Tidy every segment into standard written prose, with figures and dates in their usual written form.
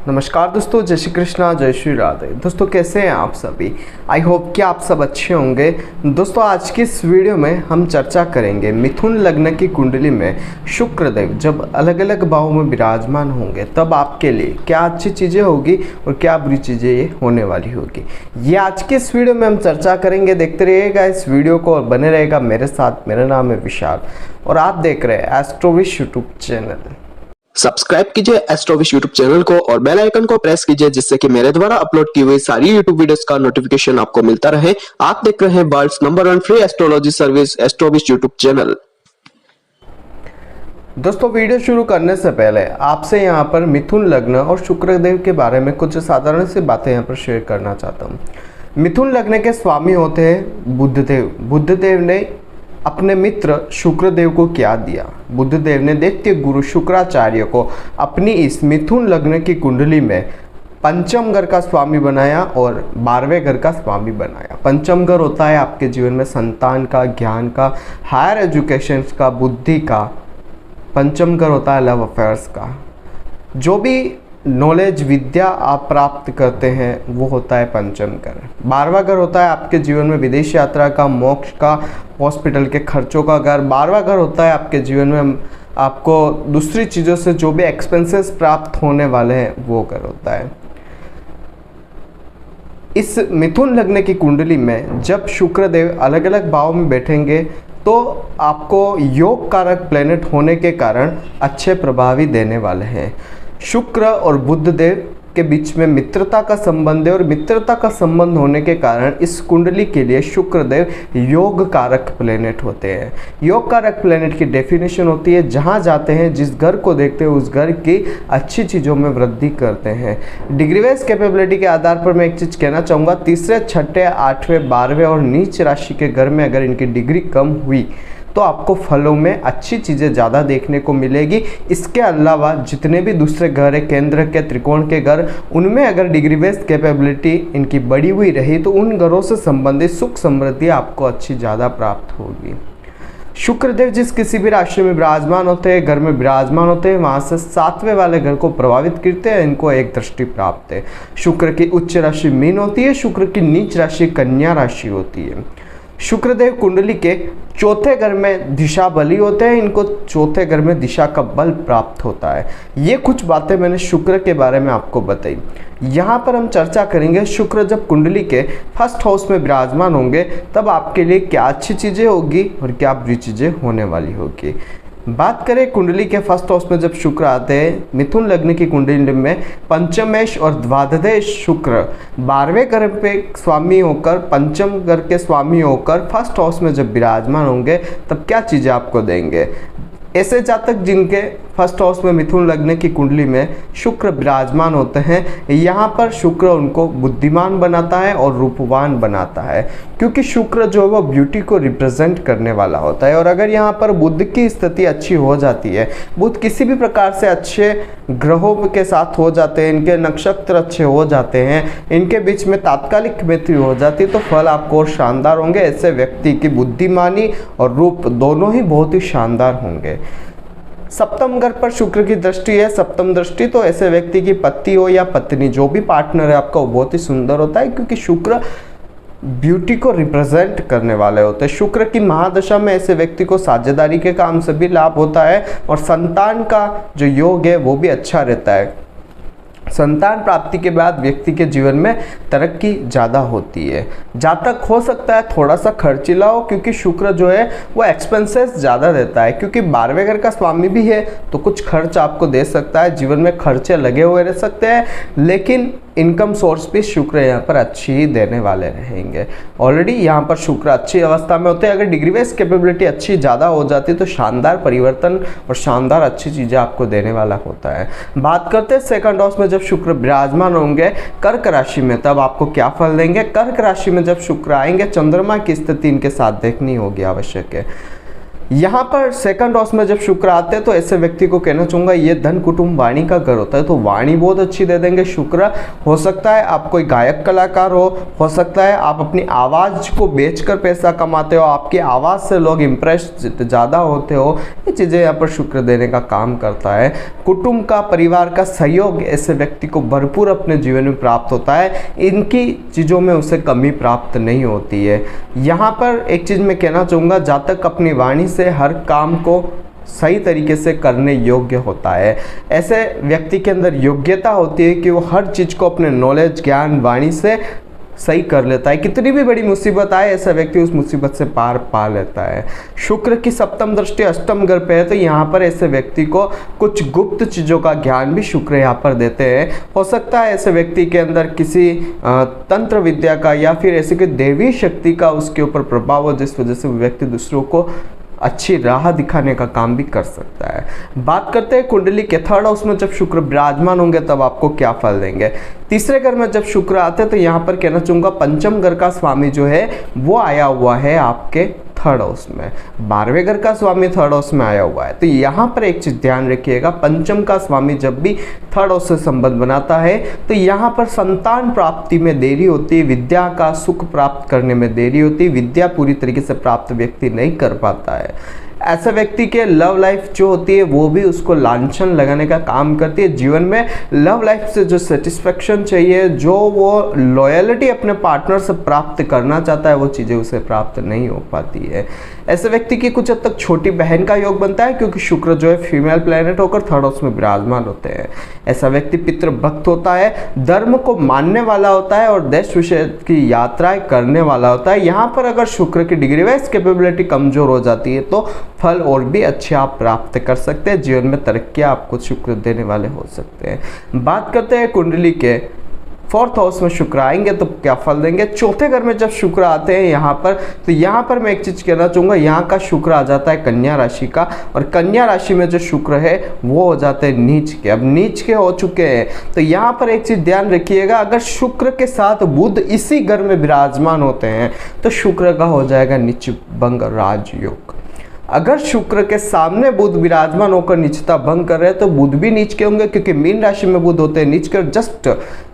नमस्कार दोस्तों, जय श्री कृष्णा, जय श्री राधे। दोस्तों कैसे हैं आप सभी? आई होप कि आप सब अच्छे होंगे। दोस्तों आज की इस वीडियो में हम चर्चा करेंगे मिथुन लग्न की कुंडली में शुक्रदेव जब अलग अलग भावों में विराजमान होंगे तब आपके लिए क्या अच्छी चीज़ें होगी और क्या बुरी चीज़ें ये होने वाली होगी, ये आज की इस वीडियो में हम चर्चा करेंगे। देखते रहिएगा इस वीडियो को और बने रहेगा मेरे साथ। मेरा नाम है विशाल और आप देख रहे हैं एस्ट्रोविश यूट्यूब चैनल। सब्सक्राइब कीजिए एस्ट्रोविश यूट्यूब चैनल को और बेल आइकन को प्रेस कीजिए जिससे कि मेरे द्वारा अपलोड की हुई सारी यूट्यूब वीडियोस का नोटिफिकेशन आपको मिलता रहे। आप देख रहे हैं world's number 1 free astrology service Astrovish YouTube channel. दोस्तों वीडियो शुरू करने से पहले आपसे यहाँ पर मिथुन लग्न और शुक्रदेव के बारे में कुछ साधारण सी बातें यहाँ पर शेयर करना चाहता हूँ। मिथुन लग्न के स्वामी होते हैं बुधदेव। बुधदेव ने अपने मित्र शुक्रदेव को क्या दिया? बुधदेव ने दैत्य गुरु शुक्राचार्य को अपनी इस मिथुन लग्न की कुंडली में पंचम घर का स्वामी बनाया और 12वें घर का स्वामी बनाया। पंचम घर होता है आपके जीवन में संतान का, ज्ञान का, हायर एजुकेशन का, बुद्धि का। पंचम घर होता है लव अफेयर्स का। जो भी नॉलेज विद्या आप प्राप्त करते हैं वो होता है पंचम घर। 12वां घर होता है आपके जीवन में विदेश यात्रा का, मोक्ष का, हॉस्पिटल के खर्चों का घर। 12वां घर होता है आपके जीवन में आपको दूसरी चीज़ों से जो भी एक्सपेंसेस प्राप्त होने वाले हैं वो घर होता है। इस मिथुन लग्न की कुंडली में जब शुक्रदेव अलग अलग भाव में बैठेंगे तो आपको योग कारक प्लेनेट होने के कारण अच्छे प्रभावी देने वाले हैं। शुक्र और बुधदेव के बीच में मित्रता का संबंध है और मित्रता का संबंध होने के कारण इस कुंडली के लिए शुक्रदेव योग कारक प्लेनेट होते हैं। योग कारक प्लेनेट की डेफिनेशन होती है जहां जाते हैं, जिस घर को देखते हैं उस घर की अच्छी चीज़ों में वृद्धि करते हैं। डिग्री वाइज कैपेबिलिटी के आधार पर मैं एक चीज़ कहना चाहूँगा, तीसरे, छठे, 8वें, 12वें और नीच राशि के घर में अगर इनकी डिग्री कम हुई तो आपको फलों में अच्छी चीज़ें ज़्यादा देखने को मिलेगी। इसके अलावा जितने भी दूसरे घर है, केंद्र के, त्रिकोण के घर, उनमें अगर डिग्री बेस्ड कैपेबिलिटी इनकी बढ़ी हुई रही तो उन घरों से संबंधित सुख समृद्धि आपको अच्छी ज़्यादा प्राप्त होगी। शुक्रदेव जिस किसी भी राशि में विराजमान होते हैं, घर में विराजमान होते हैं, वहाँ से 7वें वाले घर को प्रभावित करते हैं। इनको एक दृष्टि प्राप्त है। शुक्र की उच्च राशि मीन होती है, शुक्र की नीच राशि कन्या राशि होती है। शुक्रदेव कुंडली के चौथे घर में दिशा बली होते हैं। इनको चौथे घर में दिशा का बल प्राप्त होता है। ये कुछ बातें मैंने शुक्र के बारे में आपको बताई। यहाँ पर हम चर्चा करेंगे शुक्र जब कुंडली के फर्स्ट हाउस में विराजमान होंगे तब आपके लिए क्या अच्छी चीज़ें होगी और क्या बुरी चीज़ें होने वाली होगी। बात करें कुंडली के फर्स्ट हाउस में जब शुक्र आते हैं, मिथुन लग्न की कुंडली में पंचमेश और द्वादशेश शुक्र 12वें घर पे स्वामी होकर, पंचम घर के स्वामी होकर फर्स्ट हाउस में जब विराजमान होंगे तब क्या चीज़ें आपको देंगे। ऐसे जातक जिनके फर्स्ट हाउस में मिथुन लग्न की कुंडली में शुक्र विराजमान होते हैं, यहाँ पर शुक्र उनको बुद्धिमान बनाता है और रूपवान बनाता है, क्योंकि शुक्र जो है वो ब्यूटी को रिप्रेजेंट करने वाला होता है। और अगर यहाँ पर बुध की स्थिति अच्छी हो जाती है, बुध किसी भी प्रकार से अच्छे ग्रहों के साथ हो जाते हैं, इनके नक्षत्र अच्छे हो जाते हैं, इनके बीच में तात्कालिक मैत्री हो जाती है तो फल आपको और शानदार होंगे। ऐसे व्यक्ति की बुद्धिमानी और रूप दोनों ही बहुत ही शानदार होंगे। सप्तम घर पर शुक्र की दृष्टि है। सप्तम दृष्टि तो ऐसे व्यक्ति की पति हो या पत्नी, जो भी पार्टनर है आपका, वो बहुत ही सुंदर होता है, क्योंकि शुक्र ब्यूटी को रिप्रेजेंट करने वाले होते हैं। शुक्र की महादशा में ऐसे व्यक्ति को साझेदारी के काम से भी लाभ होता है और संतान का जो योग है वो भी अच्छा रहता है। संतान प्राप्ति के बाद व्यक्ति के जीवन में तरक्की ज़्यादा होती है। जातक हो सकता है थोड़ा सा खर्चीला हो, क्योंकि शुक्र जो है वो एक्सपेंसेस ज़्यादा देता है, क्योंकि 12वें घर का स्वामी भी है तो कुछ खर्च आपको दे सकता है। जीवन में खर्चे लगे हुए रह सकते हैं, लेकिन इनकम सोर्स भी शुक्र यहाँ पर अच्छी ही देने वाले रहेंगे। ऑलरेडी यहाँ पर शुक्र अच्छी अवस्था में होते हैं। अगर डिग्री वाइज कैपेबिलिटी अच्छी ज़्यादा हो जाती है तो शानदार परिवर्तन और शानदार अच्छी चीज़ें आपको देने वाला होता है। बात करते हैं सेकंड हाउस में जब शुक्र विराजमान होंगे कर्क राशि में, तब आपको क्या फल देंगे। कर्क राशि में जब शुक्र आएंगे, चंद्रमा की स्थिति इनके साथ देखनी होगी, आवश्यक है। यहाँ पर सेकंड हाउस में जब शुक्र आते हैं तो ऐसे व्यक्ति को कहना चाहूँगा ये धन कुटुंब वाणी का घर होता है, तो वाणी बहुत अच्छी दे देंगे शुक्र। हो सकता है आप कोई गायक कलाकार हो सकता है आप अपनी आवाज़ को बेचकर पैसा कमाते हो, आपकी आवाज़ से लोग इम्प्रेस ज़्यादा होते हो, ये चीज़ें यहाँ पर शुक्र देने का काम करता है। कुटुंब का, परिवार का सहयोग ऐसे व्यक्ति को भरपूर अपने जीवन में प्राप्त होता है, इनकी चीज़ों में उसे कमी प्राप्त नहीं होती है। यहाँ पर एक चीज़ मैं कहना चाहूँगा, जातक अपनी वाणी से हर काम को सही तरीके से करने योग्य होता है। ऐसे व्यक्ति के अंदर योग्यता होती है कि वो हर चीज़ को अपने नॉलेज, ज्ञान, वाणी से सही कर लेता है। कितनी भी बड़ी मुसीबत आए ऐसा व्यक्ति उस मुसीबत से पार पा लेता है। शुक्र की सप्तम दृष्टि अष्टम घर पे है, तो यहाँ पर ऐसे व्यक्ति को कुछ गुप्त चीज़ों का ज्ञान भी शुक्र यहाँ पर देते हैं। हो सकता है ऐसे व्यक्ति के अंदर किसी तंत्र विद्या का या फिर ऐसे कोई देवी शक्ति का उसके ऊपर प्रभाव हो, जिस वजह से वो व्यक्ति दूसरों को अच्छी राह दिखाने का काम भी कर सकता है। बात करते हैं कुंडली के थर्ड हाउस में जब शुक्र विराजमान होंगे तब आपको क्या फल देंगे। तीसरे घर में जब शुक्र आते हैं तो यहाँ पर कहना चाहूँगा पंचम घर का स्वामी जो है वो आया हुआ है आपके थर्ड हाउस में, 12वें घर का स्वामी थर्ड हाउस में आया हुआ है। तो यहाँ पर एक चीज़ ध्यान रखिएगा, पंचम का स्वामी जब भी थर्ड हाउस से संबंध बनाता है तो यहाँ पर संतान प्राप्ति में देरी होती है, विद्या का सुख प्राप्त करने में देरी होती है, विद्या पूरी तरीके से प्राप्त व्यक्ति नहीं कर पाता है। ऐसा व्यक्ति के लव लाइफ जो होती है वो भी उसको लांछन लगाने का काम करती है। जीवन में लव लाइफ से जो सेटिस्फेक्शन चाहिए, जो वो लॉयलिटी अपने पार्टनर से प्राप्त करना चाहता है, वो चीज़ें उसे प्राप्त नहीं हो पाती है। ऐसे व्यक्ति की कुछ हद तक छोटी बहन का योग बनता है, क्योंकि शुक्र जो है फीमेल प्लैनेट होकर थर्ड हाउस में विराजमान होते हैं। ऐसा व्यक्ति पितृभक्त होता है, धर्म को मानने वाला होता है और देश विदेश की यात्राएं करने वाला होता है। यहाँ पर अगर शुक्र की डिग्री वाइज कैपेबिलिटी कमजोर हो जाती है तो फल और भी अच्छे आप प्राप्त कर सकते हैं, जीवन में तरक्कियां आपको शुक्र देने वाले हो सकते हैं। बात करते हैं कुंडली के फोर्थ हाउस में शुक्र आएंगे तो क्या फल देंगे। चौथे घर में जब शुक्र आते हैं यहाँ पर, तो यहाँ पर मैं एक चीज़ कहना चाहूँगा, यहाँ का शुक्र आ जाता है कन्या राशि का, और कन्या राशि में जो शुक्र है वो हो जाते हैं नीच के। अब नीच के हो चुके हैं तो यहाँ पर एक चीज़ ध्यान रखिएगा, अगर शुक्र के साथ बुध इसी घर में विराजमान होते हैं तो शुक्र का हो जाएगा नीच भंग राजयोग। अगर शुक्र के सामने बुध विराजमान होकर नीचता भंग कर रहे हैं तो बुध भी नीच के होंगे, क्योंकि मीन राशि में बुध होते हैं नीच कर, जस्ट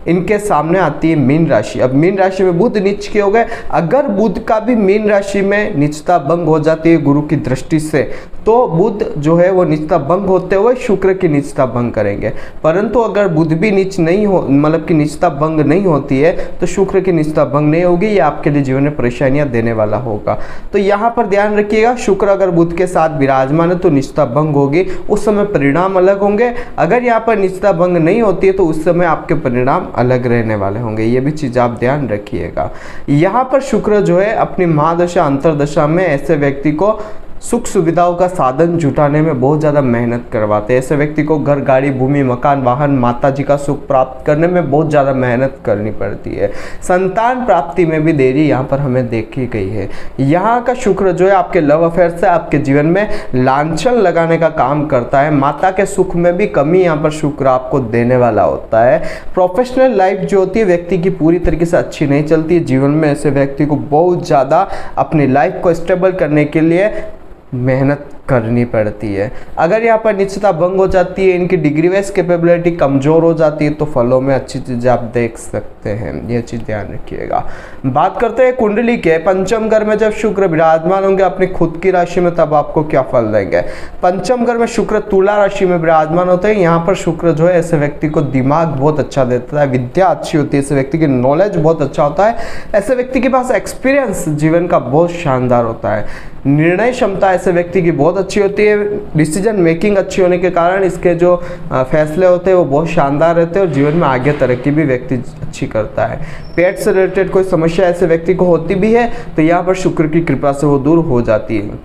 इनके सामने आती है मीन राशि। अब मीन राशि में बुध नीच के हो गए, अगर बुध का भी मीन राशि में नीचता भंग हो जाती है गुरु की दृष्टि से, तो बुध जो है वो नीचता भंग होते हुए शुक्र की नीचता भंग करेंगे। परंतु अगर बुध भी नीच नहीं हो, मतलब कि नीचता भंग नहीं होती है, तो शुक्र की नीचता भंग नहीं होगी, ये आपके लिए जीवन में परेशानियां देने वाला होगा। तो यहाँ पर ध्यान रखिएगा, शुक्र अगर बुध के साथ विराजमान है तो नीचता भंग होगी, उस समय परिणाम अलग होंगे। अगर यहाँ पर नीचता भंग नहीं होती है तो उस समय आपके परिणाम अलग रहने वाले होंगे, ये भी चीज़ आप ध्यान रखिएगा। यहाँ पर शुक्र जो है अपनी महादशा अंतरदशा में ऐसे व्यक्ति को सुख सुविधाओं का साधन जुटाने में बहुत ज़्यादा मेहनत करवाते हैं। ऐसे व्यक्ति को घर, गाड़ी, भूमि, मकान, वाहन, माता जी का सुख प्राप्त करने में बहुत ज़्यादा मेहनत करनी पड़ती है। संतान प्राप्ति में भी देरी यहाँ पर हमें देखी गई है। यहाँ का शुक्र जो है आपके लव अफेयर से आपके जीवन में लांछन लगाने का काम करता है। माता के सुख में भी कमी यहाँ पर शुक्र आपको देने वाला होता है। प्रोफेशनल लाइफ जो होती है व्यक्ति की पूरी तरीके से अच्छी नहीं चलती है। जीवन में ऐसे व्यक्ति को बहुत ज़्यादा अपनी लाइफ को स्टेबल करने के लिए मेहनत करनी पड़ती है। अगर यहाँ पर निश्चितता भंग हो जाती है, इनकी डिग्री वाइज कैपेबिलिटी कमज़ोर हो जाती है, तो फलों में अच्छी चीज़ें आप देख सकते हैं, ये चीज़ ध्यान रखिएगा। बात करते हैं कुंडली के पंचम घर में जब शुक्र विराजमान होंगे अपनी खुद की राशि में, तब आपको क्या फल देंगे। पंचम घर में शुक्र तुला राशि में विराजमान होते हैं। यहाँ पर शुक्र जो है ऐसे व्यक्ति को दिमाग बहुत अच्छा देता है, विद्या अच्छी होती है, ऐसे व्यक्ति की नॉलेज बहुत अच्छा होता है, ऐसे व्यक्ति के पास एक्सपीरियंस जीवन का बहुत शानदार होता है, निर्णय क्षमता ऐसे व्यक्ति की बहुत अच्छी होती है, डिसीजन मेकिंग अच्छी होने के कारण इसके जो फैसले होते हैं वो बहुत शानदार रहते हैं और जीवन में आगे तरक्की भी व्यक्ति अच्छी करता है। पेट से रिलेटेड कोई समस्या ऐसे व्यक्ति को होती भी है तो यहाँ पर शुक्र की कृपा से वो दूर हो जाती है।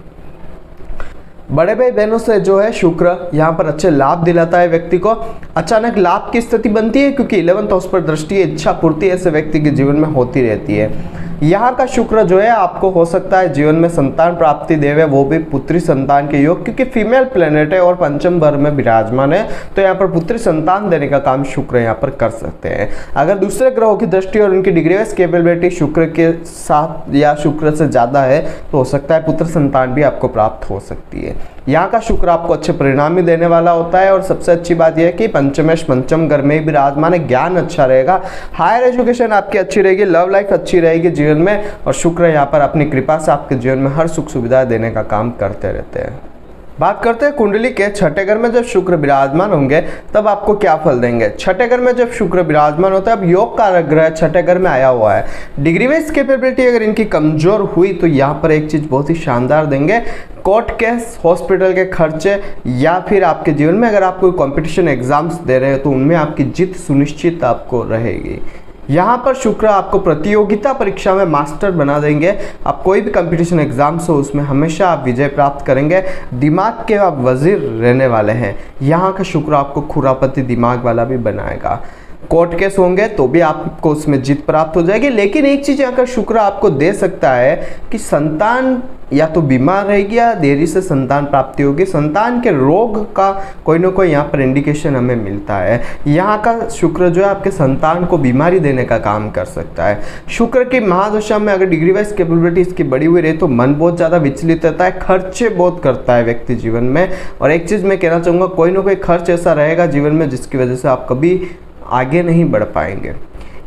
बड़े भाई बहनों से जो है शुक्र यहाँ पर अच्छे लाभ दिलाता है व्यक्ति को। अचानक लाभ की स्थिति बनती है क्योंकि 11th हाउस पर दृष्टि, इच्छा पूर्ति ऐसे व्यक्ति के जीवन में होती रहती है। यहाँ का शुक्र जो है आपको हो सकता है जीवन में संतान प्राप्ति देवे, वो भी पुत्री संतान के योग, क्योंकि फीमेल प्लेनेट है और पंचम घर में विराजमान है, तो यहाँ पर पुत्री संतान देने का काम शुक्र यहाँ पर कर सकते हैं। अगर दूसरे ग्रहों की दृष्टि और उनकी डिग्री वाइज कैपेबिलिटी शुक्र के साथ या शुक्र से ज़्यादा है तो हो सकता है पुत्र संतान भी आपको प्राप्त हो सकती है। यहाँ का शुक्र आपको अच्छे परिणाम भी देने वाला होता है और सबसे अच्छी बात यह है कि पंचमेश पंचम घर में भी विराजमान है, ज्ञान अच्छा रहेगा, हायर एजुकेशन आपकी अच्छी रहेगी, लव लाइफ अच्छी रहेगी जीवन में, और शुक्र यहाँ पर अपनी कृपा से आपके जीवन में हर सुख सुविधा देने का काम करते रहते हैं। बात करते हैं कुंडली के छठे घर में जब शुक्र विराजमान होंगे तब आपको क्या फल देंगे। छठे घर में जब शुक्र विराजमान होता है, अब योग कारक ग्रह छठे घर में आया हुआ है, डिग्री वाइज कैपेबिलिटी अगर इनकी कमजोर हुई तो यहाँ पर एक चीज बहुत ही शानदार देंगे, कोर्ट केस, हॉस्पिटल के खर्चे, या फिर आपके जीवन में अगर आप कोई कॉम्पिटिशन एग्जाम्स दे रहे हो तो उनमें आपकी जीत सुनिश्चित आपको रहेगी। यहाँ पर शुक्र आपको प्रतियोगिता परीक्षा में मास्टर बना देंगे, आप कोई भी कंपटीशन एग्जाम्स हो उसमें हमेशा आप विजय प्राप्त करेंगे, दिमाग के आप वजीर रहने वाले हैं। यहाँ का शुक्र आपको खुरापति दिमाग वाला भी बनाएगा, कोर्ट केस होंगे तो भी आपको उसमें जीत प्राप्त हो जाएगी। लेकिन एक चीज़ अगर शुक्र आपको दे सकता है कि संतान या तो बीमार रहेगी या देरी से संतान प्राप्ति होगी, संतान के रोग का कोई ना कोई यहाँ पर इंडिकेशन हमें मिलता है। यहाँ का शुक्र जो है आपके संतान को बीमारी देने का काम कर सकता है। शुक्र की महादशा में अगर डिग्री वाइज कैपेबिलिटी इसकी बड़ी हुई रहे तो मन बहुत ज़्यादा विचलित रहता है, खर्चे बहुत करता है व्यक्ति जीवन में। और एक चीज़ मैं कहना चाहूँगा, कोई ना कोई खर्च ऐसा रहेगा जीवन में जिसकी वजह से आप कभी आगे नहीं बढ़ पाएंगे।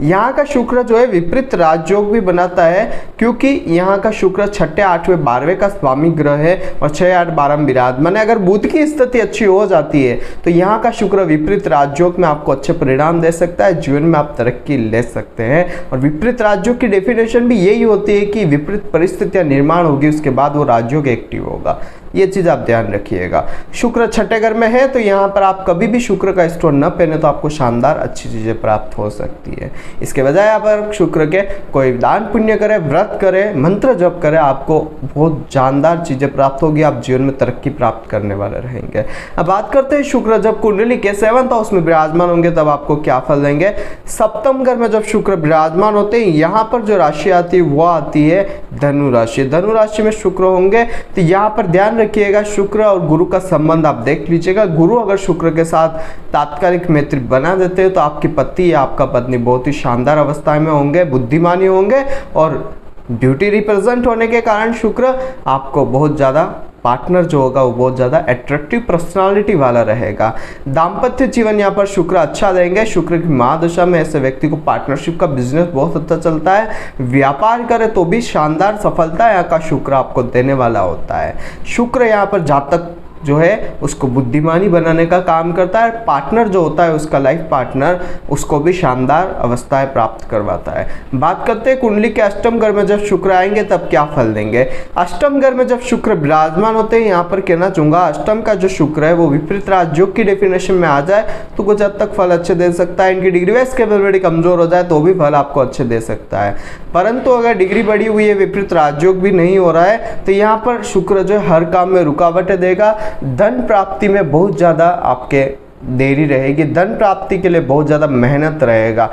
यहाँ का शुक्र जो है विपरीत राजयोग भी बनाता है, क्योंकि यहाँ का शुक्र छठे, आठवें, 12वें का स्वामी ग्रह है और 6, 8, 12 में विराजमान है। अगर बुध की स्थिति अच्छी हो जाती है तो यहाँ का शुक्र विपरीत राजयोग में आपको अच्छे परिणाम दे सकता है, जीवन में आप तरक्की ले सकते हैं। और विपरीत राजयोग की डेफिनेशन भी यही होती है कि विपरीत परिस्थितियाँ निर्माण होगी, उसके बाद वो राजयोग एक्टिव होगा। ये चीज़ आप ध्यान रखिएगा। शुक्र छठे घर में है तो यहाँ पर आप कभी भी शुक्र का स्टोन न पहने तो आपको शानदार अच्छी चीज़ें प्राप्त हो सकती है। इसके बजाय आप अगर शुक्र के कोई दान पुण्य करें, व्रत करें, मंत्र जप करें, आपको बहुत जानदार चीज़ें प्राप्त होगी, आप जीवन में तरक्की प्राप्त करने वाले रहेंगे। अब बात करते हैं शुक्र जब कुंडली के 7th हाउस में विराजमान होंगे तब आपको क्या फल देंगे। सप्तम घर में जब शुक्र विराजमान होते हैं, यहाँ पर जो राशि आती है वो आती है धनु राशि। धनु राशि में शुक्र होंगे तो यहाँ पर ध्यान रखिएगा, शुक्र और गुरु का संबंध आप देख लीजिएगा। गुरु अगर शुक्र के साथ तात्कालिक मैत्री बना देते हैं तो आपकी पति या आपका पत्नी बहुत ही शानदार अवस्था में होंगे, बुद्धिमानी होंगे, और ब्यूटी रिप्रेजेंट होने के कारण शुक्र आपको बहुत ज़्यादा पार्टनर जो होगा वो बहुत ज़्यादा अट्रैक्टिव पर्सनालिटी वाला रहेगा। दाम्पत्य जीवन यहाँ पर शुक्र अच्छा देंगे। शुक्र की महादशा में ऐसे व्यक्ति को पार्टनरशिप का बिजनेस बहुत अच्छा चलता है, व्यापार करे तो भी शानदार सफलता यहाँ का शुक्र आपको देने वाला होता है। शुक्र यहाँ पर जातक जो है उसको बुद्धिमानी बनाने का काम करता है, पार्टनर जो होता है उसका लाइफ पार्टनर उसको भी शानदार अवस्थाएं प्राप्त करवाता है। बात करते हैं कुंडली के अष्टम घर में जब शुक्र आएंगे तब क्या फल देंगे। अष्टम घर में जब शुक्र विराजमान होते हैं, यहाँ पर कहना चाहूँगा अष्टम का जो शुक्र है वो विपरीत राजयोग की डेफिनेशन में आ जाए तो कुछ हद तक फल अच्छे दे सकता है। इनकी डिग्री वाइज कैपेबिलिटी कमजोर हो जाए तो भी फल आपको अच्छे दे सकता है, परंतु अगर डिग्री बढ़ी हुई है, विपरीत राजयोग भी नहीं हो रहा है तो यहाँ पर शुक्र जो हर काम में रुकावटें देगा। धन प्राप्ति में बहुत ज़्यादा आपके देरी रहेगी, धन प्राप्ति के लिए बहुत ज़्यादा मेहनत रहेगा।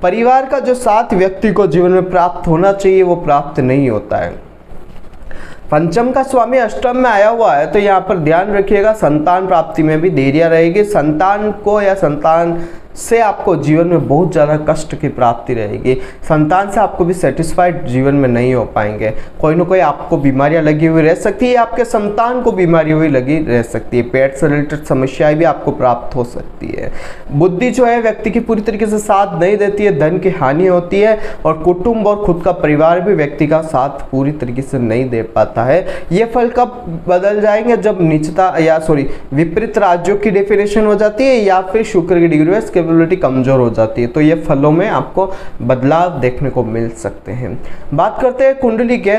परिवार का जो साथ व्यक्ति को जीवन में प्राप्त होना चाहिए वो प्राप्त नहीं होता है। पंचम का स्वामी अष्टम में आया हुआ है तो यहाँ पर ध्यान रखिएगा, संतान प्राप्ति में भी देरियां रहेगी। संतान को या संतान से आपको जीवन में बहुत ज़्यादा कष्ट की प्राप्ति रहेगी। संतान से आपको भी सेटिस्फाइड जीवन में नहीं हो पाएंगे। कोई ना कोई आपको बीमारियां लगी हुई रह सकती है, आपके संतान को बीमारी हुई लगी रह सकती है, पेट से रिलेटेड समस्याएं भी आपको प्राप्त हो सकती है। बुद्धि जो है व्यक्ति की पूरी तरीके से साथ नहीं देती है, धन की हानि होती है और कुटुंब और खुद का परिवार भी व्यक्ति का साथ पूरी तरीके से नहीं दे पाता है। ये फल कब बदल जाएंगे, जब नीचता या विपरीत राज्यों की डेफिनेशन हो जाती है या फिर शुक्र की डिग्री कैपेबिलिटी कमजोर हो जाती है, तो ये फलों में आपको बदलाव देखने को मिल सकते हैं। बात करते हैं कुंडली के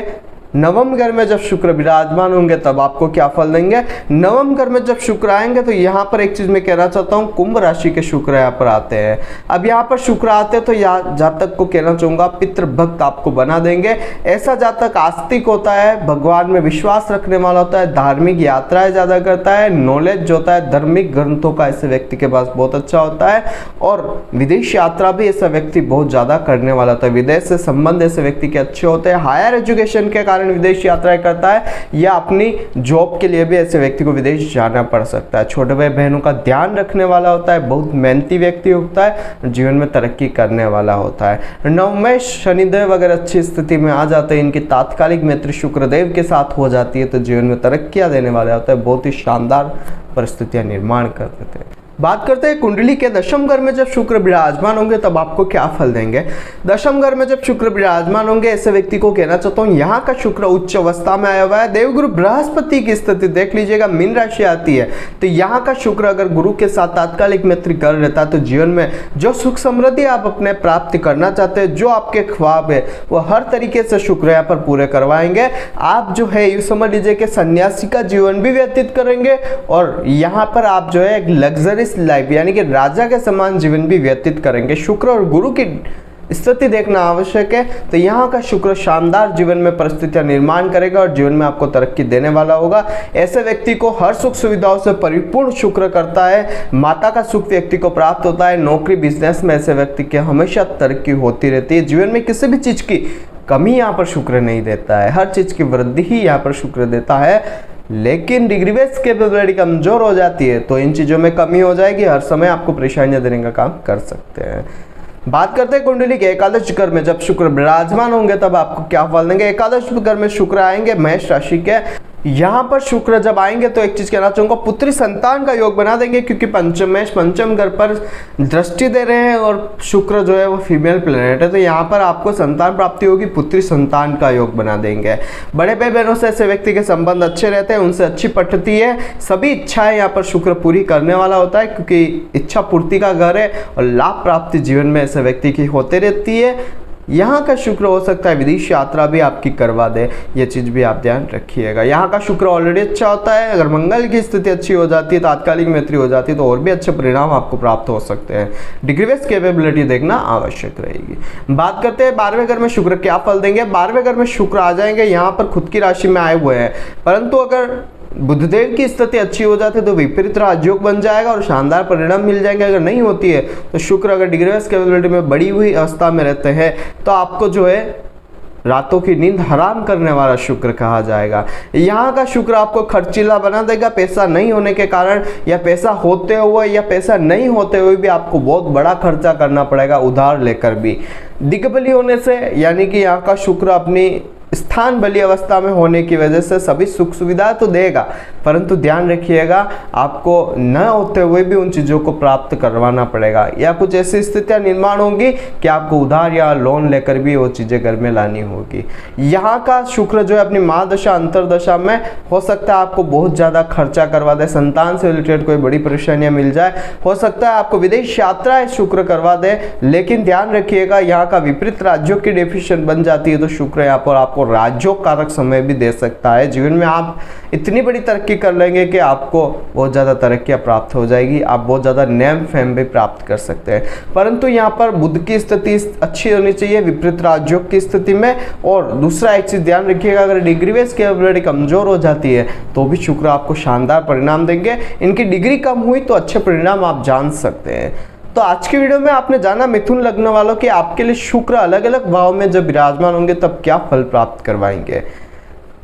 नवम घर में जब शुक्र विराजमान होंगे तब आपको क्या फल देंगे। नवम घर में जब शुक्र आएंगे तो यहाँ पर एक चीज मैं कहना चाहता हूँ, कुंभ राशि के शुक्र यहाँ पर आते हैं। अब यहाँ पर शुक्र आते हैं तो जातक को कहना चाहूंगा पितृभक्त आपको बना देंगे। ऐसा जातक आस्तिक होता है, भगवान में विश्वास रखने वाला होता है, धार्मिक यात्राएं ज्यादा करता है, नॉलेज जो होता है धार्मिक ग्रंथों का ऐसे व्यक्ति के पास बहुत अच्छा होता है, और विदेश यात्रा भी ऐसा व्यक्ति बहुत ज्यादा करने वाला होता है। विदेश से संबंध ऐसे व्यक्ति के अच्छे होते हैं। हायर एजुकेशन के कारण विदेश यात्राएं करता है, या अपनी जॉब के लिए भी ऐसे व्यक्ति को विदेश जाना पड़ सकता है। छोटे भाई बहनों का ध्यान रखने वाला होता है, बहुत मेहनती व्यक्ति होता है, जीवन में तरक्की करने वाला होता है। नवमेश शनिदेव अगर अच्छी स्थिति में आ जाते हैं, इनकी तात्कालिक मैत्री शुक्रदेव के साथ हो जाती है तो जीवन में तरक्कियां देने वाले होता है, बहुत ही शानदार परिस्थितियां निर्माण कर देते हैं। बात करते हैं कुंडली के दशम घर में जब शुक्र विराजमान होंगे तब आपको क्या फल देंगे। दशम घर में जब शुक्र विराजमान होंगे ऐसे व्यक्ति को कहना चाहता हूँ, यहाँ का शुक्र उच्च अवस्था में आया हुआ है। देवगुरु बृहस्पति की स्थिति देख लीजिएगा, मीन राशि आती है तो यहाँ का शुक्र अगर गुरु के साथ तात्कालिक मैत्री कर लेता है तो जीवन में जो सुख समृद्धि आप अपने प्राप्त करना चाहते हैं, जो आपके ख्वाब है, वो हर तरीके से शुक्र यहाँ पर पूरे करवाएंगे। आप जो है यूँ समझ लीजिए कि सन्यासी का जीवन भी व्यतीत करेंगे, और यहाँ पर आप जो है एक लग्जरी लाइफ यानी कि राजा के समान जीवन भी व्यतीत करेंगे। शुक्र और गुरु की स्थिति देखना आवश्यक है। तो यहाँ का शुक्र शानदार जीवन में परिस्थितियां निर्माण करेगा और जीवन में आपको तरक्की देने वाला होगा। ऐसे व्यक्ति को हर सुख सुविधाओं से परिपूर्ण शुक्र करता है। माता का सुख व्यक्ति को प्राप्त होता है। नौकरी बिजनेस में ऐसे व्यक्ति की हमेशा तरक्की होती रहती है। जीवन में किसी भी चीज की कमी यहाँ पर शुक्र नहीं देता है, हर चीज की वृद्धि ही यहाँ पर शुक्र देता है। लेकिन डिग्री बेस कैपेबिलिटी कमजोर हो जाती है तो इन चीजों में कमी हो जाएगी, हर समय आपको परेशानियां देने का काम कर सकते हैं। बात करते हैं कुंडली के एकादश घर में जब शुक्र विराजमान होंगे तब आपको क्या फल देंगे। एकादश घर में शुक्र आएंगे मेष राशि के। यहाँ पर शुक्र जब आएंगे तो एक चीज कहना चाहूंगा, पुत्री संतान का योग बना देंगे, क्योंकि पंचम घर पर दृष्टि दे रहे हैं और शुक्र जो है वो फीमेल प्लेनेट है, तो यहाँ पर आपको संतान प्राप्ति होगी, पुत्री संतान का योग बना देंगे। बड़े भाई बहनों से ऐसे व्यक्ति के संबंध अच्छे रहते हैं, उनसे अच्छी पटती है, सभी इच्छाएं यहाँ पर शुक्र पूरी करने वाला होता है, क्योंकि इच्छा पूर्ति का घर है और लाभ प्राप्ति जीवन में ऐसे व्यक्ति की होते रहती है। यहाँ का शुक्र हो सकता है विदेश यात्रा भी आपकी करवा दे, ये चीज भी आप ध्यान रखिएगा। यहाँ का शुक्र ऑलरेडी अच्छा होता है, अगर मंगल की स्थिति अच्छी हो जाती है, तात्कालिक मैत्री हो जाती है तो और भी अच्छे परिणाम आपको प्राप्त हो सकते हैं। डिग्री बेस कैपेबिलिटी देखना आवश्यक रहेगी। बात करते हैं 12वें घर में शुक्र क्या फल देंगे। 12वें घर में शुक्र आ जाएंगे, यहाँ पर खुद की राशि में आए हुए हैं, परंतु अगर बुधदेव की स्थिति अच्छी हो जाती है तो विपरीत राजयोग बन जाएगा और शानदार परिणाम मिल जाएंगे। अगर नहीं होती है तो शुक्र अगर डिग्री बेस कैपेबिलिटी में बढ़ी हुई अवस्था में रहते हैं तो आपको जो है रातों की नींद हराम करने वाला शुक्र कहा जाएगा। यहाँ का शुक्र आपको खर्चीला बना देगा। पैसा नहीं होने के कारण या पैसा होते हुए या पैसा नहीं होते हुए भी आपको बहुत बड़ा खर्चा करना पड़ेगा, उधार लेकर भी। दिग्बली होने से यानी कि यहाँ का शुक्र अपनी स्थान बली अवस्था में होने की वजह से सभी सुख सुविधा तो देगा, परंतु ध्यान रखिएगा आपको न होते हुए भी उन चीज़ों को प्राप्त करवाना पड़ेगा, या कुछ ऐसी स्थितियां निर्माण होंगी कि आपको उधार या लोन लेकर भी वो चीज़ें घर में लानी होगी। यहाँ का शुक्र जो है अपनी महादशा अंतरदशा में हो सकता है आपको बहुत ज़्यादा खर्चा करवा दे, संतान से रिलेटेड कोई बड़ी परेशानियां मिल जाए, हो सकता है आपको विदेश यात्राएं शुक्र करवा दे। लेकिन ध्यान रखिएगा यहाँ का विपरीत राज्यों की डेफिशिएंट बन जाती है तो शुक्र यहाँ पर आपको राज्यों कारक समय भी दे सकता है। जीवन में आप इतनी बड़ी तरक्की कर लेंगे कि आपको बहुत ज़्यादा तरक्कियां प्राप्त हो जाएगी, आप बहुत ज़्यादा नेम फेम भी प्राप्त कर सकते हैं। परंतु यहाँ पर बुध की स्थिति अच्छी होनी चाहिए विपरीत राज्यों की स्थिति में। और दूसरा एक चीज़ ध्यान रखिएगा, अगर डिग्री बेस कैपेबिलिटी कमजोर हो जाती है तो भी शुक्र आपको शानदार परिणाम देंगे। इनकी डिग्री कम हुई तो अच्छे परिणाम आप जान सकते हैं। तो आज की वीडियो में आपने जाना मिथुन लग्न वालों कि आपके लिए शुक्र अलग अलग भाव में जब विराजमान होंगे तब क्या फल प्राप्त करवाएंगे।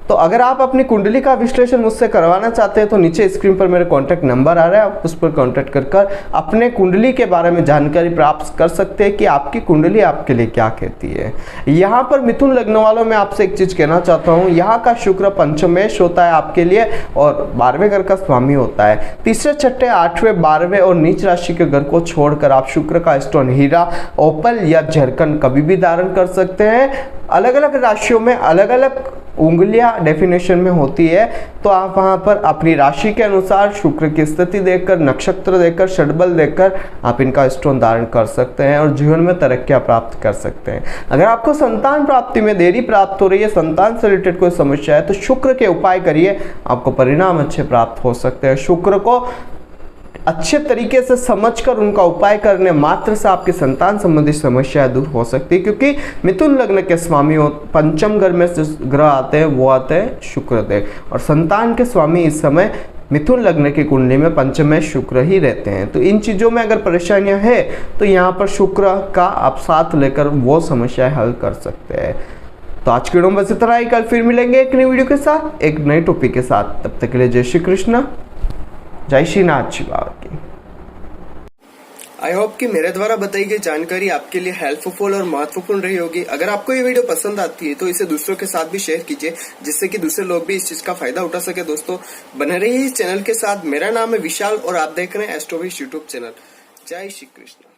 तो अगर आप अपनी कुंडली का विश्लेषण मुझसे करवाना चाहते हैं तो नीचे स्क्रीन पर मेरे कॉन्टैक्ट नंबर आ रहा है, आप उस पर कॉन्टैक्ट कर अपने कुंडली के बारे में जानकारी प्राप्त कर सकते हैं कि आपकी कुंडली आपके लिए क्या कहती है। यहाँ पर मिथुन लग्न वालों में आपसे एक चीज कहना चाहता हूँ, यहाँ का शुक्र पंचमेश होता है आपके लिए और 12वें घर का स्वामी होता है। तीसरे, छठे, 8वें, 12वें और नीच राशि के घर को छोड़कर आप शुक्र का स्टोन हीरा, ओपल या झरकन कभी भी धारण कर सकते हैं। अलग अलग राशियों में अलग अलग उंगलियां डेफिनेशन में होती है, तो आप वहां पर अपनी राशि के अनुसार शुक्र की स्थिति देखकर, नक्षत्र देखकर, षडबल देखकर आप इनका स्टोन धारण कर सकते हैं और जीवन में तरक्कियां प्राप्त कर सकते हैं। अगर आपको संतान प्राप्ति में देरी प्राप्त हो रही है, संतान से रिलेटेड कोई समस्या है, तो शुक्र के उपाय करिए, आपको परिणाम अच्छे प्राप्त हो सकते हैं। शुक्र को अच्छे तरीके से समझकर उनका उपाय करने मात्र से आपकी संतान संबंधी समस्याएं दूर हो सकती है, क्योंकि मिथुन लग्न के स्वामी पंचम घर में जो ग्रह आते हैं वो आते हैं शुक्रदेव, और संतान के स्वामी इस समय मिथुन लग्न की कुंडली में पंचम में शुक्र ही रहते हैं। तो इन चीज़ों में अगर परेशानियां है तो यहाँ पर शुक्र का आप साथ लेकर वो समस्याएं हल कर सकते हैं। तो आज की वीडियो में बस इतना ही, कल फिर मिलेंगे एक नई वीडियो के साथ, एक नए टॉपिक के साथ। तब तक के लिए जय श्री कृष्ण, जय श्री नाथ शिवा की। आई होप कि मेरे द्वारा बताई गई जानकारी आपके लिए हेल्पफुल और महत्वपूर्ण रही होगी। अगर आपको ये वीडियो पसंद आती है तो इसे दूसरों के साथ भी शेयर कीजिए, जिससे कि दूसरे लोग भी इस चीज का फायदा उठा सके। दोस्तों बने रहिए इस चैनल के साथ। मेरा नाम है विशाल और आप देख रहे हैं एस्ट्रोविश यूट्यूब चैनल। जय श्री कृष्ण।